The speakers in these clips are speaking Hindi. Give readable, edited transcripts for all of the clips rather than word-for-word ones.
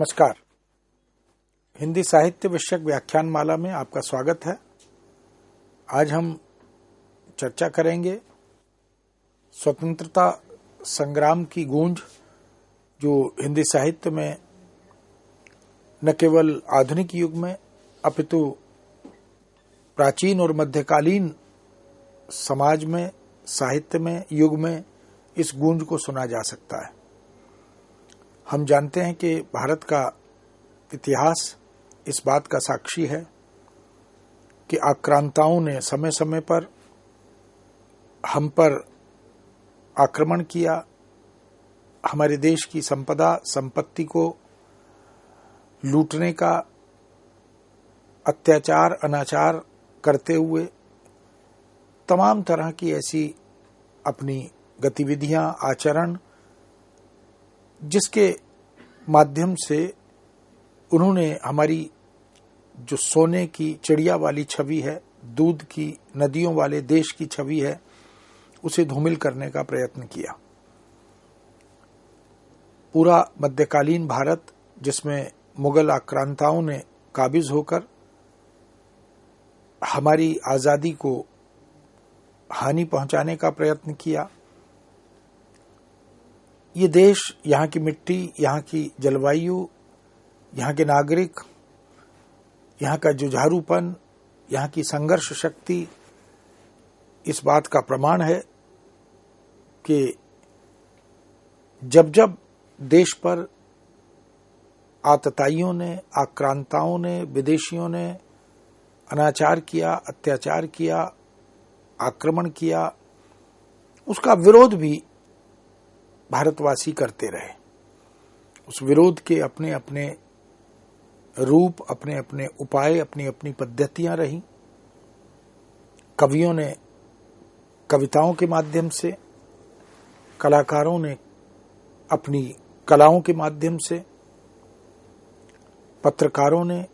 नमस्कार। हिंदी साहित्य विषयक व्याख्यान माला में आपका स्वागत है। आज हम चर्चा करेंगे स्वतंत्रता संग्राम की गूंज, जो हिंदी साहित्य में न केवल आधुनिक युग में अपितु प्राचीन और मध्यकालीन समाज में, साहित्य में, युग में इस गूंज को सुना जा सकता है। हम जानते हैं कि भारत का इतिहास इस बात का साक्षी है कि आक्रांताओं ने समय समय पर हम पर आक्रमण किया, हमारे देश की संपदा संपत्ति को लूटने का अत्याचार अनाचार करते हुए तमाम तरह की ऐसी अपनी गतिविधियां, आचरण, जिसके माध्यम से उन्होंने हमारी जो सोने की चिड़िया वाली छवि है, दूध की नदियों वाले देश की छवि है, उसे धूमिल करने का प्रयत्न किया। पूरा मध्यकालीन भारत, जिसमें मुगल आक्रांताओं ने काबिज होकर हमारी आजादी को हानि पहुंचाने का प्रयत्न किया, ये देश, यहाँ की मिट्टी, यहाँ की जलवायु, यहाँ के नागरिक, यहाँ का जुझारूपन, यहाँ की संघर्ष शक्ति इस बात का प्रमाण है कि जब जब देश पर आतताइयों ने, आक्रांताओं ने, विदेशियों ने अनाचार किया, अत्याचार किया, आक्रमण किया, उसका विरोध भी भारतवासी करते रहे। उस विरोध के अपने अपने रूप, अपने अपने उपाय, अपनी अपनी पद्धतियां रही। कवियों ने कविताओं के माध्यम से, कलाकारों ने अपनी कलाओं के माध्यम से, पत्रकारों ने,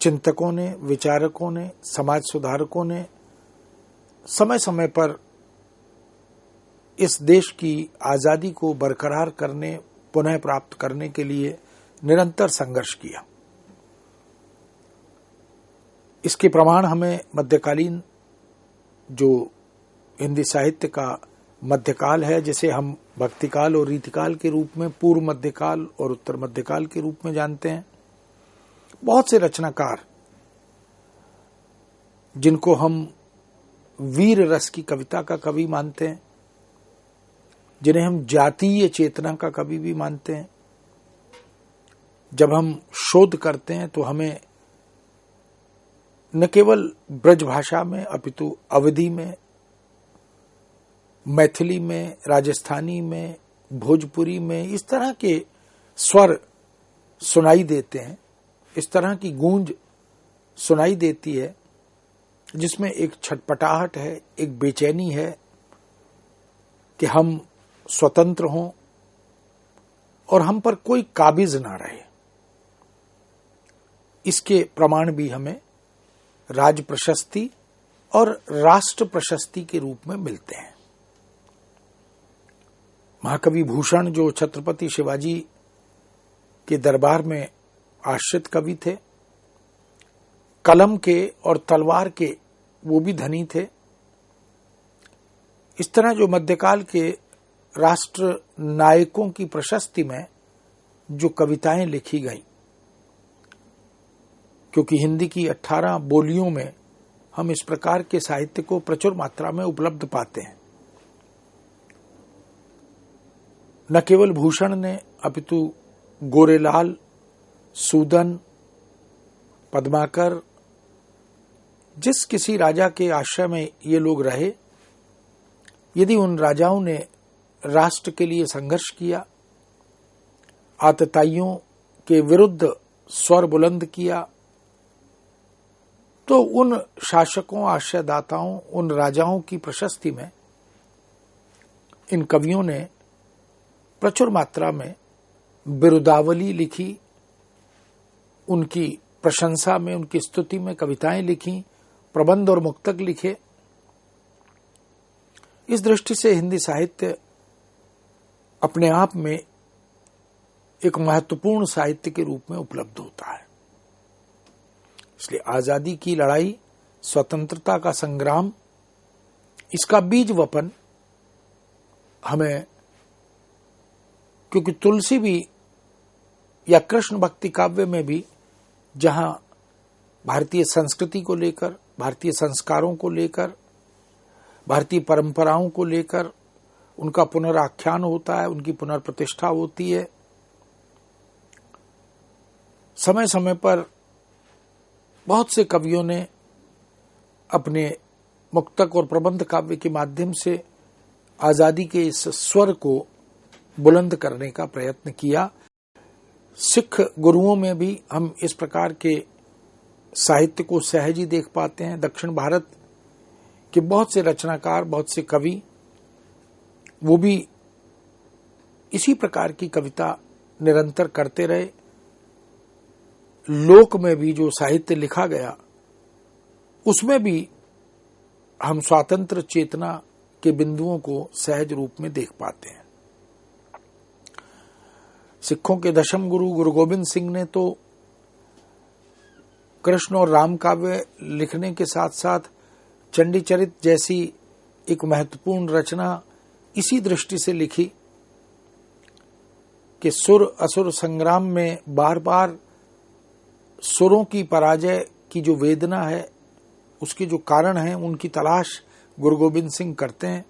चिंतकों ने, विचारकों ने, समाज सुधारकों ने समय समय पर इस देश की आजादी को बरकरार करने, पुनः प्राप्त करने के लिए निरंतर संघर्ष किया। इसके प्रमाण हमें मध्यकालीन जो हिंदी साहित्य का मध्यकाल है, जिसे हम भक्तिकाल और रीतिकाल के रूप में, पूर्व मध्यकाल और उत्तर मध्यकाल के रूप में जानते हैं, बहुत से रचनाकार जिनको हम वीर रस की कविता का कवि मानते हैं, जिन्हें हम जातीय चेतना का कवि भी मानते हैं, जब हम शोध करते हैं तो हमें न केवल ब्रज भाषा में अपितु अवधी में, मैथिली में, राजस्थानी में, भोजपुरी में इस तरह के स्वर सुनाई देते हैं, इस तरह की गूंज सुनाई देती है, जिसमें एक छटपटाहट है, एक बेचैनी है कि हम स्वतंत्र हों और हम पर कोई काबिज ना रहे। इसके प्रमाण भी हमें राज प्रशस्ति और राष्ट्र प्रशस्ति के रूप में मिलते हैं। महाकवि भूषण, जो छत्रपति शिवाजी के दरबार में आश्रित कवि थे, कलम के और तलवार के वो भी धनी थे। इस तरह जो मध्यकाल के राष्ट्र नायकों की प्रशस्ति में जो कविताएं लिखी गईं, क्योंकि हिंदी की 18 बोलियों में हम इस प्रकार के साहित्य को प्रचुर मात्रा में उपलब्ध पाते हैं। न केवल भूषण ने अपितु गोरेलाल, सूदन, पद्माकर, जिस किसी राजा के आश्रय में ये लोग रहे, यदि उन राजाओं ने राष्ट्र के लिए संघर्ष किया, आतताइयों के विरुद्ध स्वर बुलंद किया, तो उन शासकों, आश्रयदाताओं, उन राजाओं की प्रशस्ति में इन कवियों ने प्रचुर मात्रा में बिरुदावली लिखी, उनकी प्रशंसा में, उनकी स्तुति में कविताएं लिखी, प्रबंध और मुक्तक लिखे। इस दृष्टि से हिंदी साहित्य अपने आप में एक महत्वपूर्ण साहित्य के रूप में उपलब्ध होता है। इसलिए आजादी की लड़ाई, स्वतंत्रता का संग्राम, इसका बीज वपन हमें, क्योंकि तुलसी भी या कृष्ण भक्ति काव्य में भी जहां भारतीय संस्कृति को लेकर, भारतीय संस्कारों को लेकर, भारतीय परंपराओं को लेकर उनका पुनराख्यान होता है, उनकी पुनर्प्रतिष्ठा होती है। समय समय पर बहुत से कवियों ने अपने मुक्तक और प्रबंध काव्य के माध्यम से आजादी के इस स्वर को बुलंद करने का प्रयत्न किया। सिख गुरुओं में भी हम इस प्रकार के साहित्य को सहज ही देख पाते हैं। दक्षिण भारत के बहुत से रचनाकार, बहुत से कवि, वो भी इसी प्रकार की कविता निरंतर करते रहे। लोक में भी जो साहित्य लिखा गया, उसमें भी हम स्वातंत्र चेतना के बिंदुओं को सहज रूप में देख पाते हैं। सिखों के दशम गुरु गुरु गोविंद सिंह ने तो कृष्ण और राम काव्य लिखने के साथ साथ चंडी चरित जैसी एक महत्वपूर्ण रचना इसी दृष्टि से लिखी कि सुर असुर संग्राम में बार बार सुरों की पराजय की जो वेदना है, उसके जो कारण हैं, उनकी तलाश गुरु गोविंद सिंह करते हैं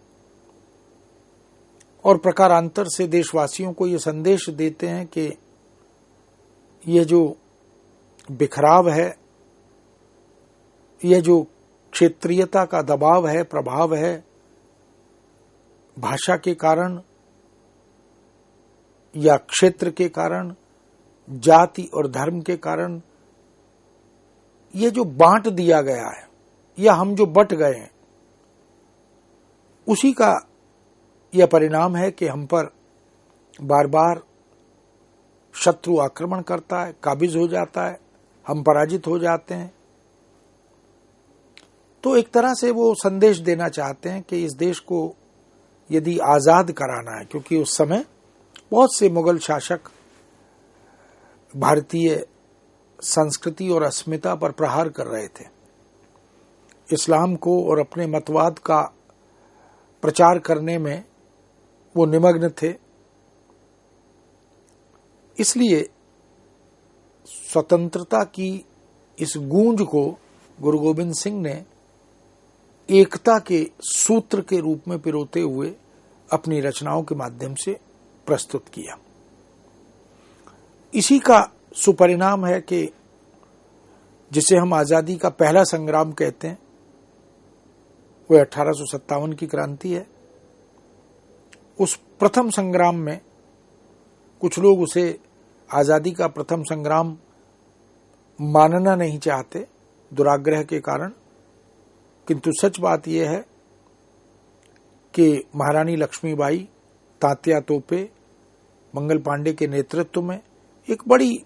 और प्रकारांतर से देशवासियों को ये संदेश देते हैं कि यह जो बिखराव है, यह जो क्षेत्रीयता का दबाव है, प्रभाव है, भाषा के कारण या क्षेत्र के कारण, जाति और धर्म के कारण, ये जो बांट दिया गया है या हम जो बट गए हैं, उसी का यह परिणाम है कि हम पर बार बार शत्रु आक्रमण करता है, काबिज हो जाता है, हम पराजित हो जाते हैं। तो एक तरह से वो संदेश देना चाहते हैं कि इस देश को यदि आजाद कराना है, क्योंकि उस समय बहुत से मुगल शासक भारतीय संस्कृति और अस्मिता पर प्रहार कर रहे थे, इस्लाम को और अपने मतवाद का प्रचार करने में वो निमग्न थे। इसलिए स्वतंत्रता की इस गूंज को गुरु गोविंद सिंह ने एकता के सूत्र के रूप में पिरोते हुए अपनी रचनाओं के माध्यम से प्रस्तुत किया। इसी का सुपरिणाम है कि जिसे हम आजादी का पहला संग्राम कहते हैं, वह 1857 की क्रांति है। उस प्रथम संग्राम में कुछ लोग उसे आजादी का प्रथम संग्राम मानना नहीं चाहते, दुराग्रह के कारण, किंतु सच बात यह है कि महारानी लक्ष्मीबाई, तात्या तोपे, मंगल पांडे के नेतृत्व में एक बड़ी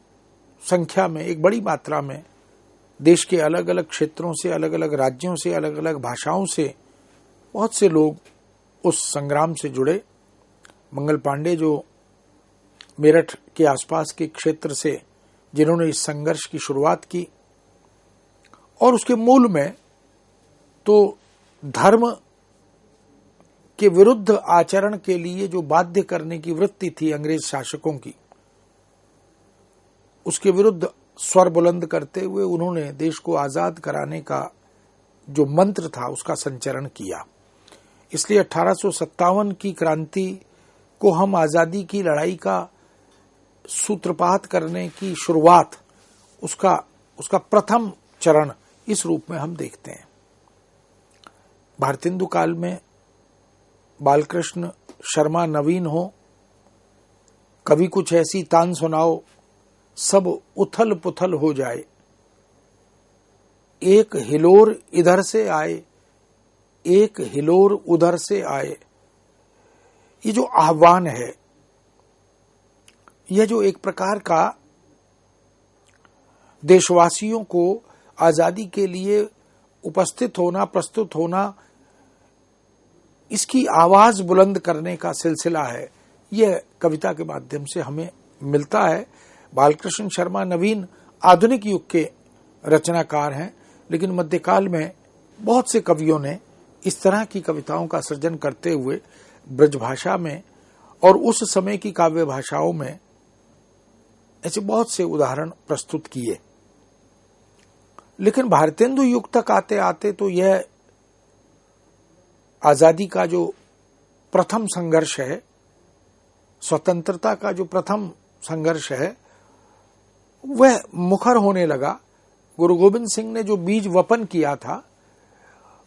संख्या में, एक बड़ी मात्रा में देश के अलग अलग क्षेत्रों से, अलग अलग राज्यों से, अलग अलग भाषाओं से बहुत से लोग उस संग्राम से जुड़े। मंगल पांडे जो मेरठ के आसपास के क्षेत्र से, जिन्होंने इस संघर्ष की शुरुआत की, और उसके मूल में तो धर्म के विरुद्ध आचरण के लिए जो बाध्य करने की वृत्ति थी अंग्रेज शासकों की, उसके विरुद्ध स्वर बुलंद करते हुए उन्होंने देश को आजाद कराने का जो मंत्र था उसका संचरण किया। इसलिए 1857 की क्रांति को हम आजादी की लड़ाई का सूत्रपात करने की शुरुआत, उसका प्रथम चरण इस रूप में हम देखते हैं। भारतेंदु काल में बालकृष्ण शर्मा नवीन हो, कभी कुछ ऐसी तान सुनाओ सब उथल पुथल हो जाए, एक हिलोर इधर से आए, एक हिलोर उधर से आए, ये जो आह्वान है, यह जो एक प्रकार का देशवासियों को आजादी के लिए उपस्थित होना, प्रस्तुत होना, इसकी आवाज बुलंद करने का सिलसिला है, यह कविता के माध्यम से हमें मिलता है। बालकृष्ण शर्मा नवीन आधुनिक युग के रचनाकार हैं, लेकिन मध्यकाल में बहुत से कवियों ने इस तरह की कविताओं का सृजन करते हुए ब्रजभाषा में और उस समय की काव्य भाषाओं में ऐसे बहुत से उदाहरण प्रस्तुत किए। लेकिन भारतेंदु युग तक आते आते तो यह आजादी का जो प्रथम संघर्ष है, स्वतंत्रता का जो प्रथम संघर्ष है, वह मुखर होने लगा। गुरु गोविंद सिंह ने जो बीज वपन किया था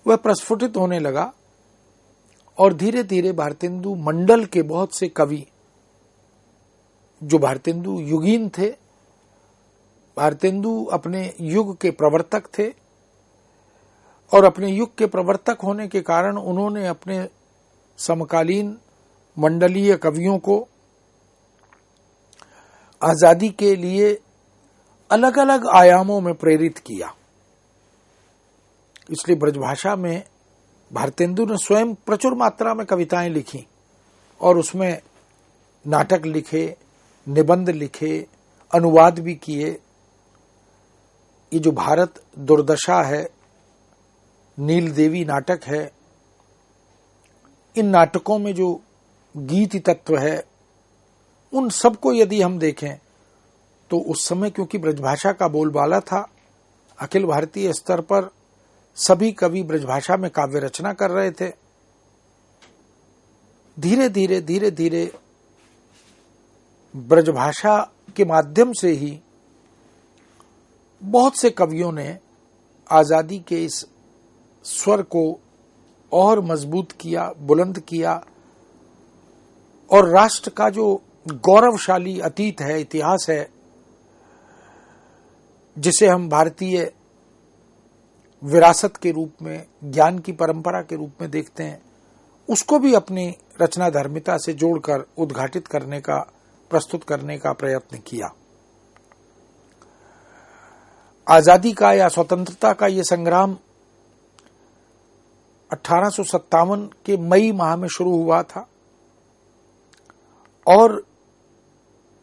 वह प्रस्फुटित होने लगा और धीरे धीरे भारतेंदु मंडल के बहुत से कवि जो भारतेंदु युगीन थे, भारतेंदु अपने युग के प्रवर्तक थे और अपने युग के प्रवर्तक होने के कारण उन्होंने अपने समकालीन मंडलीय कवियों को आजादी के लिए अलग अलग आयामों में प्रेरित किया। इसलिए ब्रजभाषा में भारतेंदु ने स्वयं प्रचुर मात्रा में कविताएं लिखी और उसमें नाटक लिखे, निबंध लिखे, अनुवाद भी किए। ये जो भारत दुर्दशा है, नील देवी नाटक है, इन नाटकों में जो गीति तत्व है, उन सबको यदि हम देखें तो उस समय क्योंकि ब्रजभाषा का बोलबाला था, अखिल भारतीय स्तर पर सभी कवि ब्रजभाषा में काव्य रचना कर रहे थे। धीरे धीरे ब्रजभाषा के माध्यम से ही बहुत से कवियों ने आजादी के इस स्वर को और मजबूत किया, बुलंद किया और राष्ट्र का जो गौरवशाली अतीत है, इतिहास है, जिसे हम भारतीय विरासत के रूप में, ज्ञान की परंपरा के रूप में देखते हैं, उसको भी अपनी रचना धर्मिता से जोड़कर उद्घाटित करने का, प्रस्तुत करने का प्रयत्न किया। आजादी का या स्वतंत्रता का यह संग्राम 1857 के मई माह में शुरू हुआ था और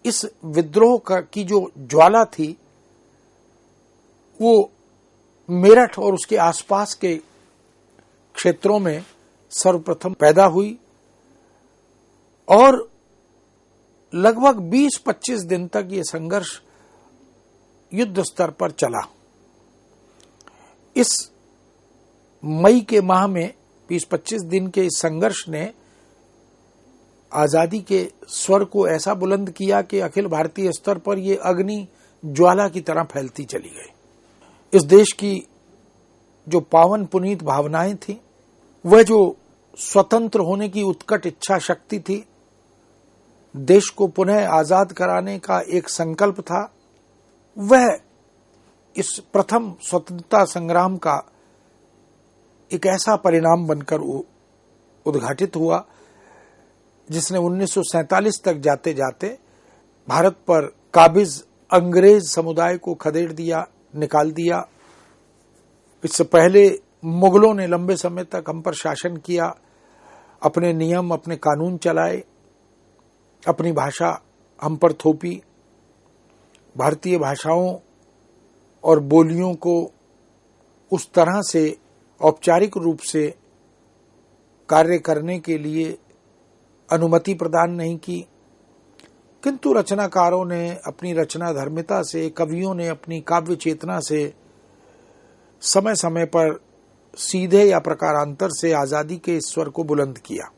इस विद्रोह की जो ज्वाला थी वो मेरठ और उसके आसपास के क्षेत्रों में सर्वप्रथम पैदा हुई और लगभग 20-25 दिन तक ये संघर्ष युद्ध स्तर पर चला। इस मई के माह में 20-25 दिन के इस संघर्ष ने आजादी के स्वर को ऐसा बुलंद किया कि अखिल भारतीय स्तर पर यह अग्नि ज्वाला की तरह फैलती चली गई। इस देश की जो पावन पुनीत भावनाएं थी, वह जो स्वतंत्र होने की उत्कट इच्छा शक्ति थी, देश को पुनः आजाद कराने का एक संकल्प था, वह इस प्रथम स्वतंत्रता संग्राम का एक ऐसा परिणाम बनकर उद्घाटित हुआ जिसने 1947 तक जाते जाते भारत पर काबिज अंग्रेज समुदाय को खदेड़ दिया, निकाल दिया। इससे पहले मुगलों ने लंबे समय तक हम पर शासन किया, अपने नियम, अपने कानून चलाए, अपनी भाषा हम पर थोपी। भारतीय भाषाओं और बोलियों को उस तरह से औपचारिक रूप से कार्य करने के लिए अनुमति प्रदान नहीं की, किंतु रचनाकारों ने अपनी रचना धर्मिता से, कवियों ने अपनी काव्य चेतना से समय समय पर सीधे या प्रकारांतर से आजादी के स्वर को बुलंद किया।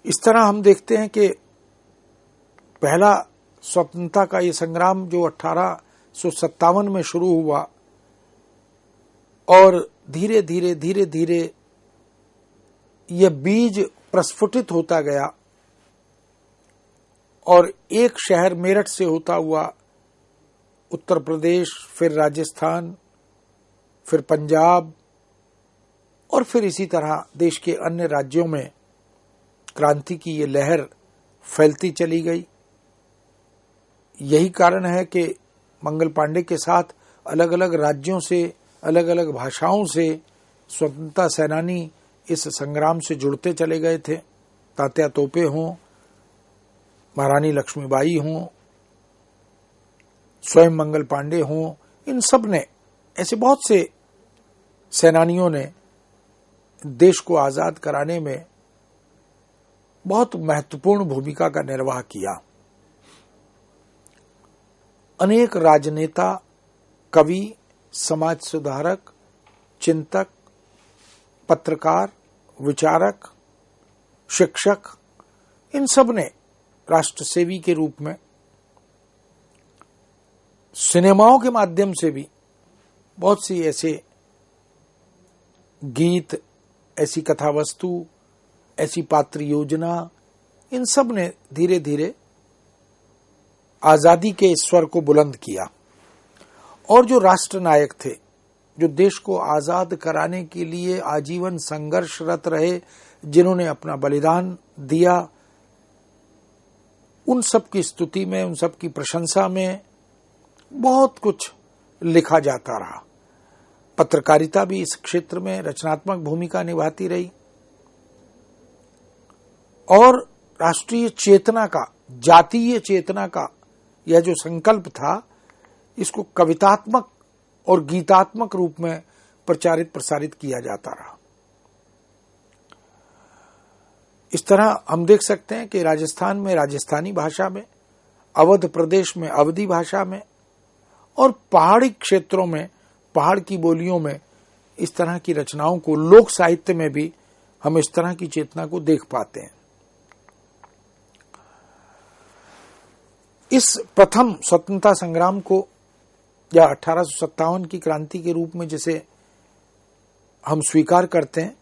इस तरह हम देखते हैं कि पहला स्वतंत्रता का ये संग्राम जो 1857 में शुरू हुआ और धीरे धीरे यह बीज प्रस्फुटित होता गया और एक शहर मेरठ से होता हुआ उत्तर प्रदेश, फिर राजस्थान, फिर पंजाब और फिर इसी तरह देश के अन्य राज्यों में क्रांति की ये लहर फैलती चली गई। यही कारण है कि मंगल पांडे के साथ अलग अलग राज्यों से, अलग अलग भाषाओं से स्वतंत्रता सेनानी इस संग्राम से जुड़ते चले गए थे। तात्या तोपे हों, महारानी लक्ष्मीबाई हों, स्वयं मंगल पांडे हों, इन सब ने, ऐसे बहुत से सेनानियों ने देश को आजाद कराने में बहुत महत्वपूर्ण भूमिका का निर्वाह किया। अनेक राजनेता, कवि, समाज सुधारक, चिंतक, पत्रकार, विचारक, शिक्षक, इन सब ने राष्ट्र सेवी के रूप में सिनेमाओं के माध्यम से भी बहुत सी ऐसे गीत, ऐसी कथा वस्तु, ऐसी पात्र योजना, इन सब ने धीरे धीरे आजादी के स्वर को बुलंद किया। और जो राष्ट्र नायक थे, जो देश को आजाद कराने के लिए आजीवन संघर्षरत रहे, जिन्होंने अपना बलिदान दिया, उन सब की स्तुति में, उन सब की प्रशंसा में बहुत कुछ लिखा जाता रहा। पत्रकारिता भी इस क्षेत्र में रचनात्मक भूमिका निभाती रही और राष्ट्रीय चेतना का, जातीय चेतना का यह जो संकल्प था, इसको कवितात्मक और गीतात्मक रूप में प्रचारित प्रसारित किया जाता रहा। इस तरह हम देख सकते हैं कि राजस्थान में राजस्थानी भाषा में, अवध प्रदेश में अवधी भाषा में और पहाड़ी क्षेत्रों में, पहाड़ की बोलियों में इस तरह की रचनाओं को, लोक साहित्य में भी हम इस तरह की चेतना को देख पाते हैं। इस प्रथम स्वतंत्रता संग्राम को, या 1857 की क्रांति के रूप में जिसे हम स्वीकार करते हैं,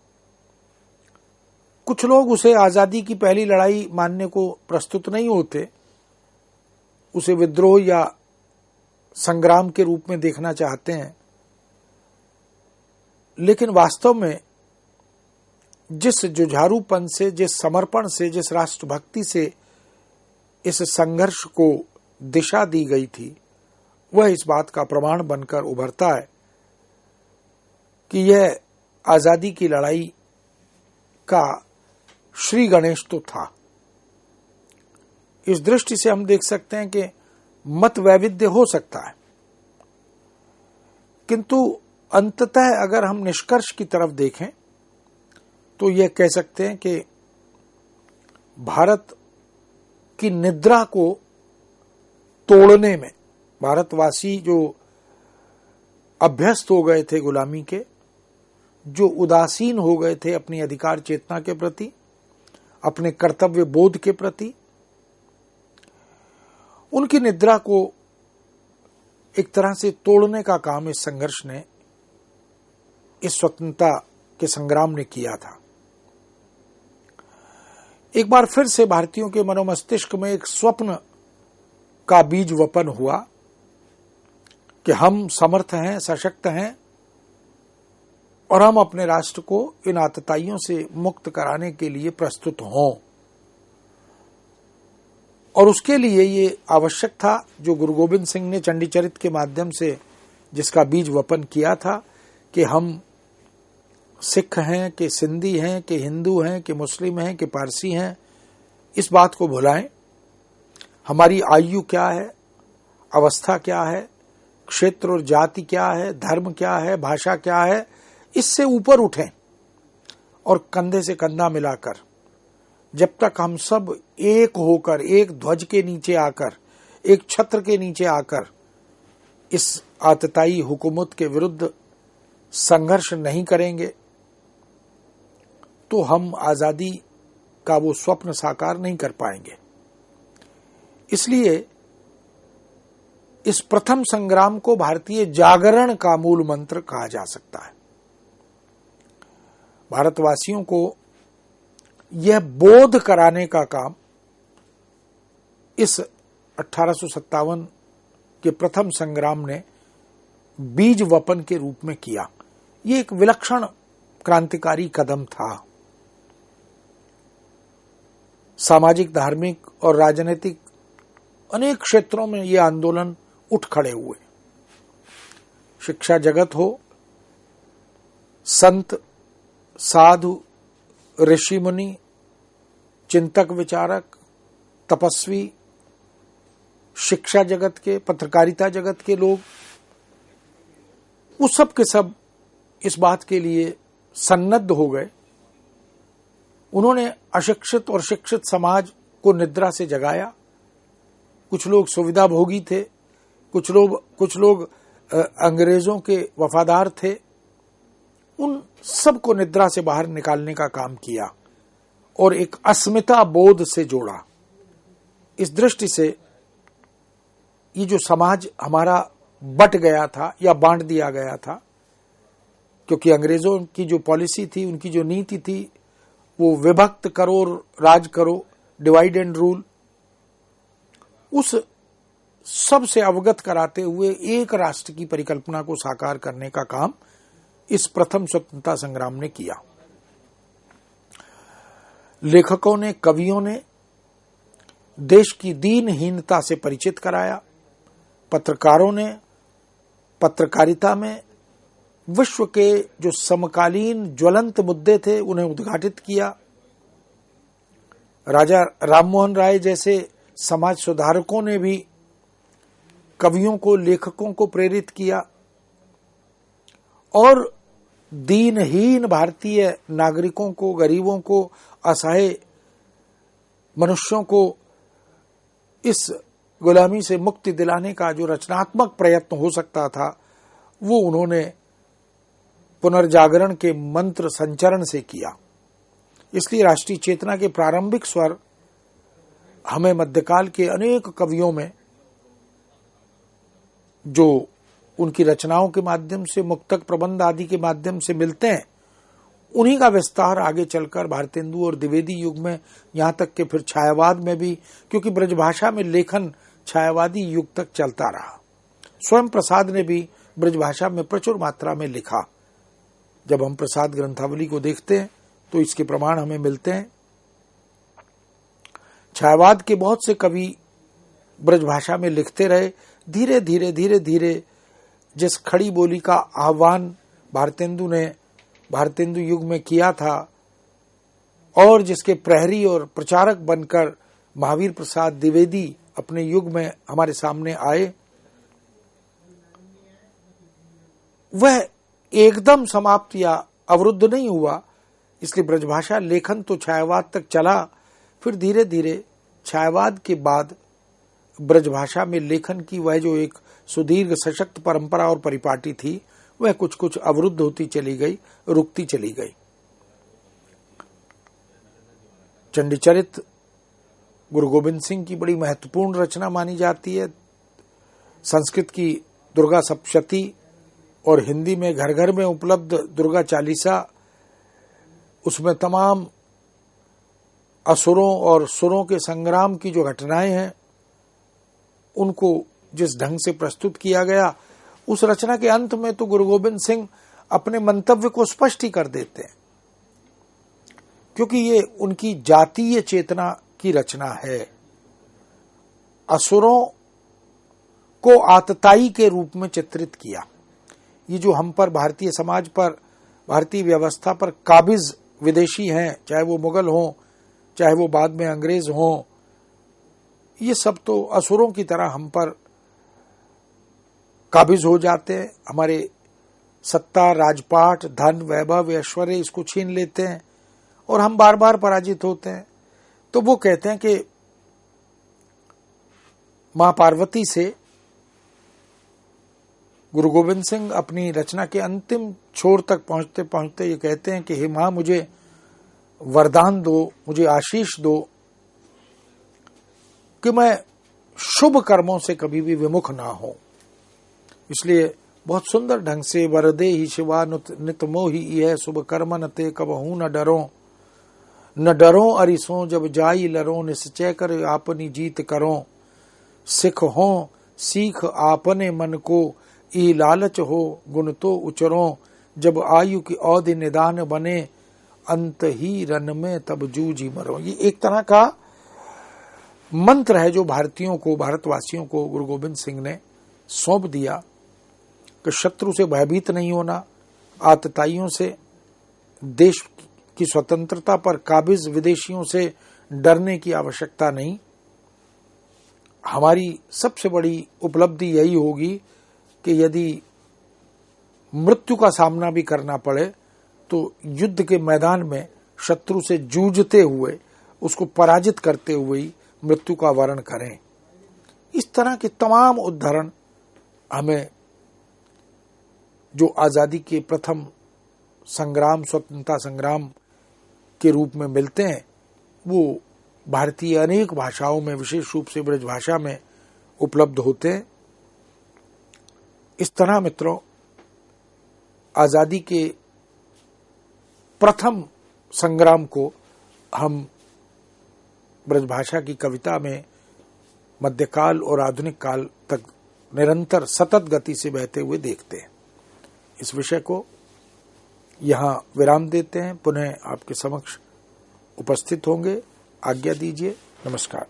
कुछ लोग उसे आजादी की पहली लड़ाई मानने को प्रस्तुत नहीं होते, उसे विद्रोह या संग्राम के रूप में देखना चाहते हैं। लेकिन वास्तव में जिस जुझारूपन से, जिस समर्पण से, जिस राष्ट्रभक्ति से इस संघर्ष को दिशा दी गई थी, वह इस बात का प्रमाण बनकर उभरता है कि यह आजादी की लड़ाई का श्री गणेश तो था। इस दृष्टि से हम देख सकते हैं कि मत वैविध्य हो सकता है, किंतु अंततः अगर हम निष्कर्ष की तरफ देखें तो यह कह सकते हैं कि भारत की निद्रा को तोड़ने में, भारतवासी जो अभ्यस्त हो गए थे गुलामी के, जो उदासीन हो गए थे अपनी अधिकार चेतना के प्रति, अपने कर्तव्य बोध के प्रति, उनकी निद्रा को एक तरह से तोड़ने का काम इस संघर्ष ने, इस स्वतंत्रता के संग्राम ने किया था। एक बार फिर से भारतीयों के मनोमस्तिष्क में एक स्वप्न का बीज वपन हुआ कि हम समर्थ हैं, सशक्त हैं और हम अपने राष्ट्र को इन आतताइयों से मुक्त कराने के लिए प्रस्तुत हों। और उसके लिए ये आवश्यक था, जो गुरु गोविंद सिंह ने चंडी चरित के माध्यम से जिसका बीज वपन किया था, कि हम सिख हैं, कि सिंधी हैं, कि हिंदू हैं, कि मुस्लिम हैं, कि पारसी हैं, इस बात को भुलाएं। हमारी आयु क्या है, अवस्था क्या है, क्षेत्र और जाति क्या है, धर्म क्या है, भाषा क्या है, इससे ऊपर उठें और कंधे से कंधा मिलाकर जब तक हम सब एक होकर, एक ध्वज के नीचे आकर, एक छत्र के नीचे आकर इस आतताई हुकूमत के विरुद्ध संघर्ष नहीं करेंगे, तो हम आजादी का वो स्वप्न साकार नहीं कर पाएंगे। इसलिए इस प्रथम संग्राम को भारतीय जागरण का मूल मंत्र कहा जा सकता है। भारतवासियों को यह बोध कराने का काम इस 1857 के प्रथम संग्राम ने बीज वपन के रूप में किया। ये एक विलक्षण क्रांतिकारी कदम था। सामाजिक, धार्मिक और राजनीतिक अनेक क्षेत्रों में ये आंदोलन उठ खड़े हुए। शिक्षा जगत हो, संत, साधु, ऋषि मुनि, चिंतक, विचारक, तपस्वी, शिक्षा जगत के, पत्रकारिता जगत के लोग, वो सब के सब इस बात के लिए सन्नद्ध हो गए। उन्होंने अशिक्षित और शिक्षित समाज को निद्रा से जगाया। कुछ लोग सुविधा भोगी थे, कुछ लोग अंग्रेजों के वफादार थे। उन सबको निद्रा से बाहर निकालने का काम किया और एक अस्मिता बोध से जोड़ा। इस दृष्टि से ये जो समाज हमारा बट गया था या बांट दिया गया था, क्योंकि अंग्रेजों की जो पॉलिसी थी, उनकी जो नीति थी, वो विभक्त करो और राज करो, डिवाइड एंड रूल, उस सब से अवगत कराते हुए एक राष्ट्र की परिकल्पना को साकार करने का काम इस प्रथम स्वतंत्रता संग्राम ने किया। लेखकों ने, कवियों ने देश की दीनहीनता से परिचित कराया। पत्रकारों ने पत्रकारिता में विश्व के जो समकालीन ज्वलंत मुद्दे थे उन्हें उद्घाटित किया। राजा राममोहन राय जैसे समाज सुधारकों ने भी कवियों को, लेखकों को प्रेरित किया और दीनहीन भारतीय नागरिकों को, गरीबों को, असहाय मनुष्यों को इस गुलामी से मुक्ति दिलाने का जो रचनात्मक प्रयत्न हो सकता था, वो उन्होंने पुनर्जागरण के मंत्र संचरण से किया। इसलिए राष्ट्रीय चेतना के प्रारंभिक स्वर हमें मध्यकाल के अनेक कवियों में, जो उनकी रचनाओं के माध्यम से, मुक्तक, प्रबंध आदि के माध्यम से मिलते हैं, उन्हीं का विस्तार आगे चलकर भारतेंदु और द्विवेदी युग में, यहां तक कि फिर छायावाद में भी, क्योंकि ब्रजभाषा में लेखन छायावादी युग तक चलता रहा। स्वयं प्रसाद ने भी ब्रजभाषा में प्रचुर मात्रा में लिखा। जब हम प्रसाद ग्रंथावली को देखते हैं तो इसके प्रमाण हमें मिलते हैं। छायावाद के बहुत से कवि ब्रजभाषा में लिखते रहे। धीरे धीरे जिस खड़ी बोली का आह्वान भारतेंदु ने भारतेंदु युग में किया था और जिसके प्रहरी और प्रचारक बनकर महावीर प्रसाद द्विवेदी अपने युग में हमारे सामने आए, वह एकदम समाप्त या अवरुद्ध नहीं हुआ। इसलिए ब्रजभाषा लेखन तो छायावाद तक चला, फिर धीरे धीरे छायावाद के बाद ब्रजभाषा में लेखन की वह जो एक सुदीर्घ सशक्त परंपरा और परिपाटी थी, वह कुछ कुछ अवरुद्ध होती चली गई, रुकती चली गई। चंडीचरित गुरु गोविंद सिंह की बड़ी महत्वपूर्ण रचना मानी जाती है। संस्कृत की दुर्गा सप्तशती और हिंदी में घर घर में उपलब्ध दुर्गा चालीसा, उसमें तमाम असुरों और सुरों के संग्राम की जो घटनाएं हैं उनको जिस ढंग से प्रस्तुत किया गया, उस रचना के अंत में तो गुरु गोविंद सिंह अपने मंतव्य को स्पष्ट ही कर देते हैं, क्योंकि ये उनकी जातीय चेतना की रचना है। असुरों को आतताई के रूप में चित्रित किया। ये जो हम पर, भारतीय समाज पर, भारतीय व्यवस्था पर काबिज विदेशी हैं, चाहे वो मुगल हों, चाहे वो बाद में अंग्रेज हों, ये सब तो असुरों की तरह हम पर काबिज हो जाते हैं। हमारे सत्ता, राजपाट, धन, वैभव, ऐश्वर्य इसको छीन लेते हैं और हम बार बार पराजित होते हैं। तो वो कहते हैं कि मां पार्वती से गुरु गोविंद सिंह अपनी रचना के अंतिम छोर तक पहुंचते पहुंचते ये कहते हैं कि हे मां, मुझे वरदान दो, मुझे आशीष दो कि मैं शुभ कर्मों से कभी भी विमुख ना हो। इसलिए बहुत सुंदर ढंग से वरदे ही शिवा नित मोहि यह शुभ कर्म न ते कबहू न डरो, न डरो अरिसों जब जाई लरो, निश्चय कर आपनी जीत करो, सिख हो सीख आपने मन को, ई लालच हो गुण तो उचरो, जब आयु की औधि निदान बने, अंत ही रन में तब जूझी मरो। ये एक तरह का मंत्र है जो भारतीयों को, भारतवासियों को गुरु गोविंद सिंह ने सौंप दिया कि शत्रु से भयभीत नहीं होना, आतताइयों से, देश की स्वतंत्रता पर काबिज विदेशियों से डरने की आवश्यकता नहीं। हमारी सबसे बड़ी उपलब्धि यही होगी कि यदि मृत्यु का सामना भी करना पड़े तो युद्ध के मैदान में शत्रु से जूझते हुए, उसको पराजित करते हुए ही मृत्यु का वरण करें। इस तरह के तमाम उदाहरण हमें जो आजादी के प्रथम संग्राम, स्वतंत्रता संग्राम के रूप में मिलते हैं, वो भारतीय अनेक भाषाओं में, विशेष रूप से ब्रज भाषा में उपलब्ध होते हैं। इस तरह मित्रों, आजादी के प्रथम संग्राम को हम ब्रजभाषा की कविता में मध्यकाल और आधुनिक काल तक निरंतर सतत गति से बहते हुए देखते हैं। इस विषय को यहाँ विराम देते हैं। पुनः आपके समक्ष उपस्थित होंगे। आज्ञा दीजिए। नमस्कार।